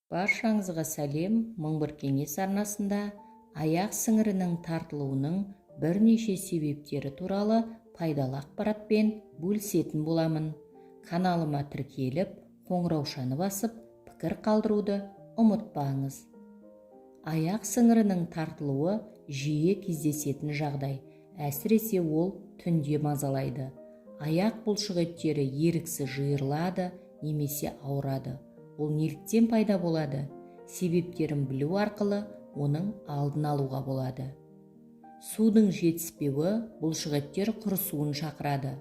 Баршаңызға сәлем. Мың бір кеңес арнасында аяқ сіңірінің тартылуының бірнеше себептері туралы пайдалы ақпаратпен бөлісетін боламын. Каналыма тіркеліп, қоңыраушаны басып, пікір қалдыруды ұмытпаңыз. Аяқ сіңірінің тартылуы жиі кездесетін жағдай, әсіресе ол түнде мазалайды. Аяқ бұлшықеттері еріксіз жиырылады немесе ауырады. Ол неліктен пайда болады? Себептерін білу арқылы оның алдын алуға болады. Судың жетіспеуі бұлшықеттер құрысуын шақырады.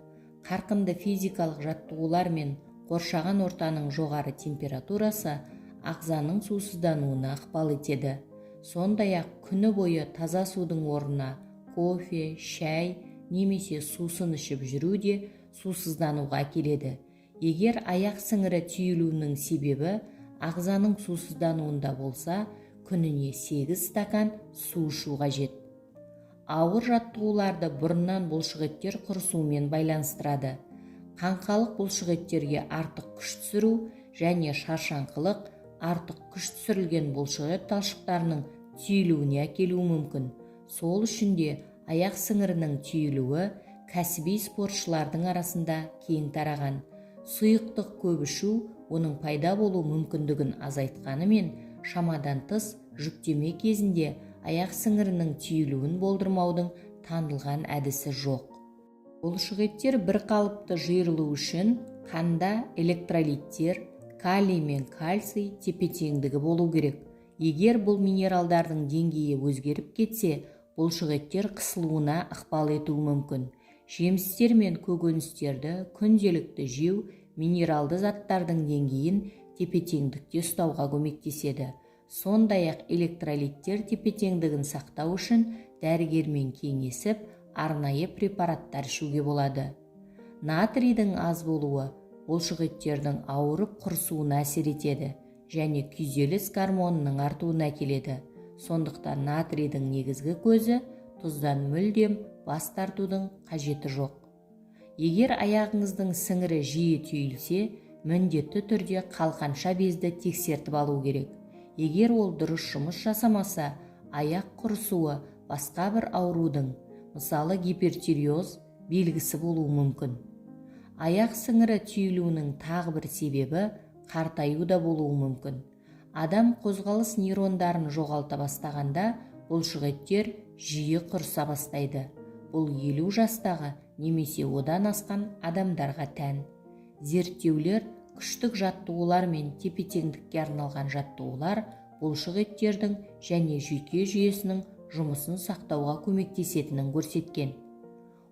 Қарқынды физикалық жаттығулар мен қоршаған ортаның жоғары температурасы ағзаның сусыздануына ықпал етеді. Сондай-ақ күні бойы таза судың орнына кофе, шәй немесе сусын ішіп жүру де сусыздануға әкеледі. Егер аяқ сіңірі түйілуінің себебі ағзаның сусыздануында болса, күніне 8 стакан су ішу қажет. Ауыр жаттығуларды бұрыннан бұлшықеттер құрысуымен байланыстырады. Қаңқалық бұлшықеттерге артық күш түсіру және шаршаңқылық артық күш түсірілген бұлшықет талшықтарының түйілуіне әкелуі мүмкін. Сол үшін де аяқ сіңірінің түйілуі кәсіби спортшылардың арасында кең тараған. Сұйықтық көп ішу оның пайда болу мүмкіндігін азайтқанымен, шамадан тыс жүктеме кезінде аяқ сіңірінің түйілуін болдырмаудың танылған әдісі жоқ. Бұлшықеттер бір қалыпты жиырылу үшін қанда электролиттер, калий мен кальций тепе-теңдігі болу керек. Егер бұл минералдардың деңгейі өзгеріп кетсе, бұлшықеттер қысылуына ықпал етуі мүмкін. Жемістер мен көкөністерді күнделікті жеу минералды заттардың деңгейін тепе-теңдікте ұстауға көмектеседі. Сондай-ақ электролиттер тепе-теңдігін сақтау үшін дәрігермен кеңесіп, арнайы препараттар ішуге болады. Натрийдің аз болуы бұлшықеттердің ауырып құрысуына әсер етеді және күйзеліс гормонының артуына әкеледі. Сондықтан натрийдің негізгі көзі тұздан мүлдем бас тартудың қажеті жоқ. Егер аяғыңыздың сіңірі жиі түйілсе, міндетті түрде қалқанша безді тексертіп алу керек. Егер ол дұрыс жұмыс жасамаса, аяқ құрысуы басқа бір аурудың, мысалы гипертиреоз белгісі болуы мүмкін. Аяқ сіңірі түйілуінің тағы бір себебі қартаю да болуы мүмкін. Адам қозғалыс нейрондарын жоғалта бастағанда, бұлшықеттер жиі құрыса бастайды. Бұл 50 жастағы немесе одан асқан адамдарға тән. Зерттеулер күштік жаттығулар мен тепе-теңдікке арналған жаттығулар бұлшықеттердің және жүйке жүйесінің жұмысын сақтауға көмектесетінін көрсеткен.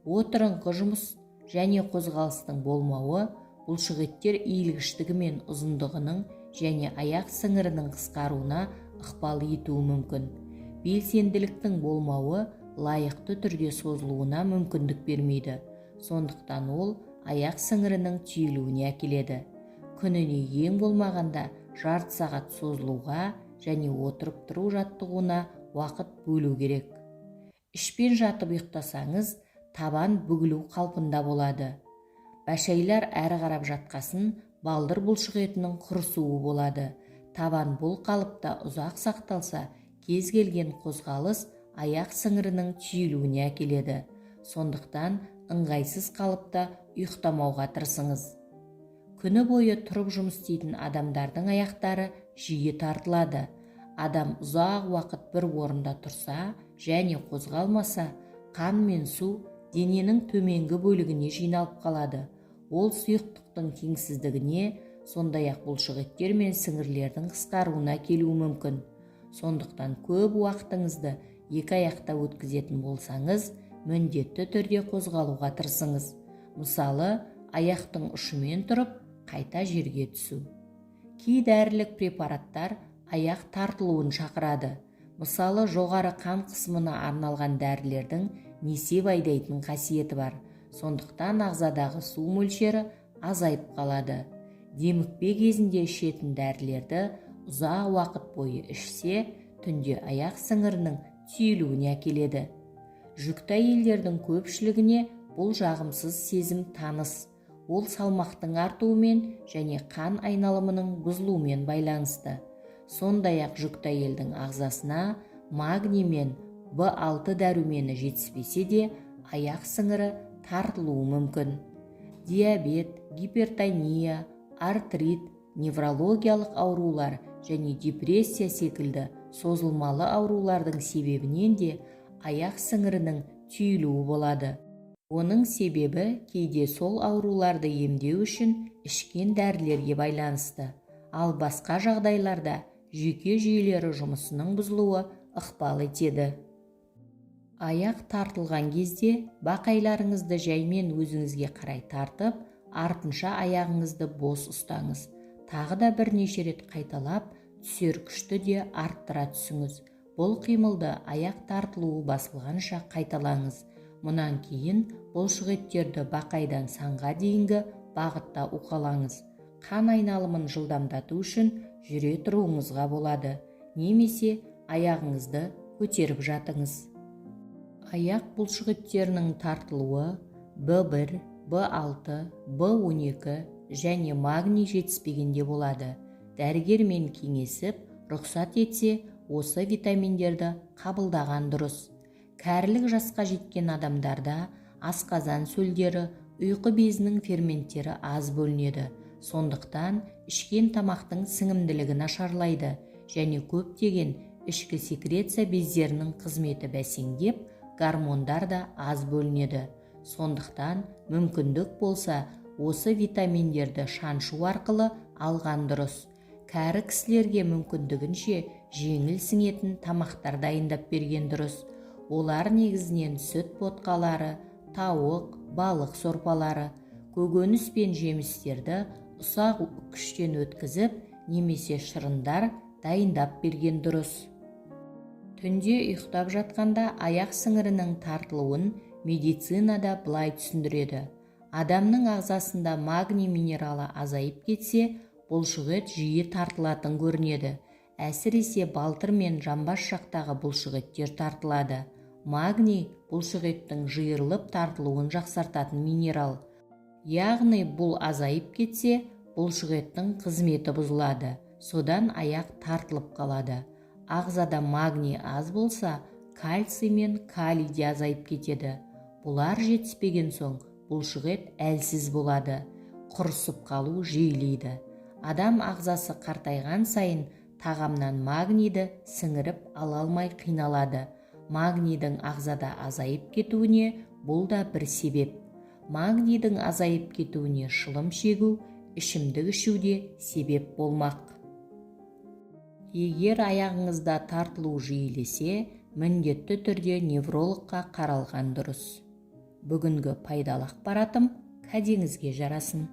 Отырыңқы жұмыс және қозғалыстың болмауы бұлшықеттер иілгіштігі мен ұзындығының және аяқ сіңірінің қысқаруына ықпал етуі мүмкін. Белсенділіктің болмауы лайықты түрде созылуына мүмкіндік бермейді. Сондықтан ол аяқ сіңірінің түйілуіне әкеледі. Күніне ең болмағанда жарты сағат созылуға және отырып тұру жаттығуына уақыт бөлу керек. Ішпен жатып ұйықтасаңыз, табан бүгілу қалпында болады. Бәшәйлер әрі қарап жатқасын, балдыр бұлшықетінің құрысуы болады. Табан бұл қалыпта ұзақ сақталса, кез келген қозғалыс аяқ сіңірінің түйілуіне әкеледі. Сондықтан ыңғайсыз қалыпта ұйықтамауға тырысыңыз. Күні бойы тұрып жұмыс істейтін адамдардың аяқтары жиі тартылады. Адам ұзақ уақыт бір орында тұрса және қозғалмаса, қан мен су дененің төменгі бөлігіне жиналып қалады. Ол сұйықтықтың теңсіздігіне, сондай-ақ бұлшықеттер мен сіңірлердің қысқаруына әкелуі мүмкін. Сондықтан көп уақытыңызды екі аяқта өткізетін болсаңыз, міндетті түрде қозғалуға тырысыңыз. Мысалы, аяқтың ұшымен тұрып, қайта жерге түсу. Кей дәрілік препараттар аяқ тартылуын шақырады. Мысалы, жоғары қан қысымына арналған дәрілердің несеп айдайтын қасиеті бар. Сондықтан ағзадағы су мөлшері азайып қалады. Демікпе кезінде ішетін дәрілерді ұзақ уақыт бойы ішсе, түнде аяқ сіңірінің түйілуіне әкеледі. Жүкті әйелдердің көпшілігіне бұл жағымсыз сезім таныс. Ол салмақтың артуымен және қан айналымының бұзылуымен байланысты. Сондай-ақ жүкті әйелдің ағзасына магний мен В6 дәрумені жетіспесе де аяқ сіңірі тартылуы мүмкін. Диабет, гипертония, артрит, неврологиялық аурулар және депрессия секілді созылмалы аурулардың себебінен де аяқ сіңірінің түйілуі болады. Оның себебі кейде сол ауруларды емдеу үшін ішкен дәрілерге байланысты, ал басқа жағдайларда жүйке жүйелері жұмысының бұзылуы ықпал етеді. Аяқ тартылған кезде бақайларыңызды жаймен өзіңізге қарай тартып, артынша аяғыңызды бос ұстаңыз. Тағы да бірнеше рет қайталап, түсер күшті де арттыра түсіңіз. Бұл қимылды аяқ тартылуы басылғанша қайталаңыз. Мұнан кейін бұлшықеттерді бақайдан санға дейінгі бағытта уқалаңыз. Қан айналымын жылдамдату үшін жүре тұруыңызға болады, немесе аяғыңызды көтеріп жатыңыз. Аяқ бұлшықеттерінің тартылуы В1, В6, В12 және магний жетіспегенде болады. Дәрігермен кеңесіп, рұқсат етсе, осы витаминдерді қабылдаған дұрыс. Кәрілік жасқа жеткен адамдарда асқазан сөлдері, ұйқы безінің ферменттері аз бөлінеді. Сондықтан ішкен тамақтың сіңімділігі нашарлайды және көптеген ішкі секреция бездерінің қызметі бәсеңдеп, гормондар да аз бөлінеді. Сондықтан мүмкіндік болса, осы витаминдерді шаншу арқылы алған дұрыс. Кәрі кісілерге мүмкіндігінше жеңіл сіңетін тамақтар дайындап берген дұрыс. Олар негізінен сүт ботқалары, тауық, балық сорпалары, көкөніс пен жемістерді ұсақ күштен өткізіп, немесе шырындар дайындап берген дұрыс. Түнде ұйықтап жатқанда аяқ сіңірінің тартылуын медицинада былай түсіндіреді. Адамның ағзасында магний минералы азайып кетсе, бұлшықет жиі тартылатын көрінеді. Әсіресе балтыр мен жамбас жақтағы бұлшықеттер тартылады. Магний бұлшықеттің жиырылып тартылуын жақсартатын минерал. Яғни бұл азайып кетсе, бұлшықеттің қызметі бұзылады. Содан аяқ тартылып қалады. Ағзада магний аз болса, кальций мен калий де азайып кетеді. Бұлар жетіспеген соң, бұлшықет әлсіз болады. Құрысып қалу жиілейді. Адам ағзасы қартайған сайын тағамнан магнийді сіңіріп ала алмай қиналады. Магнийдің ағзада азайып кетуіне бұл да бір себеп. Магнийдің азайып кетуіне шылым шегу, ішімдік ішуде себеп болмақ. Егер аяғыңызда тартылу жиілесе, міндетті түрде неврологқа қаралған дұрыс. Бүгінгі пайдалы ақпаратым кәдеңізге жарасын.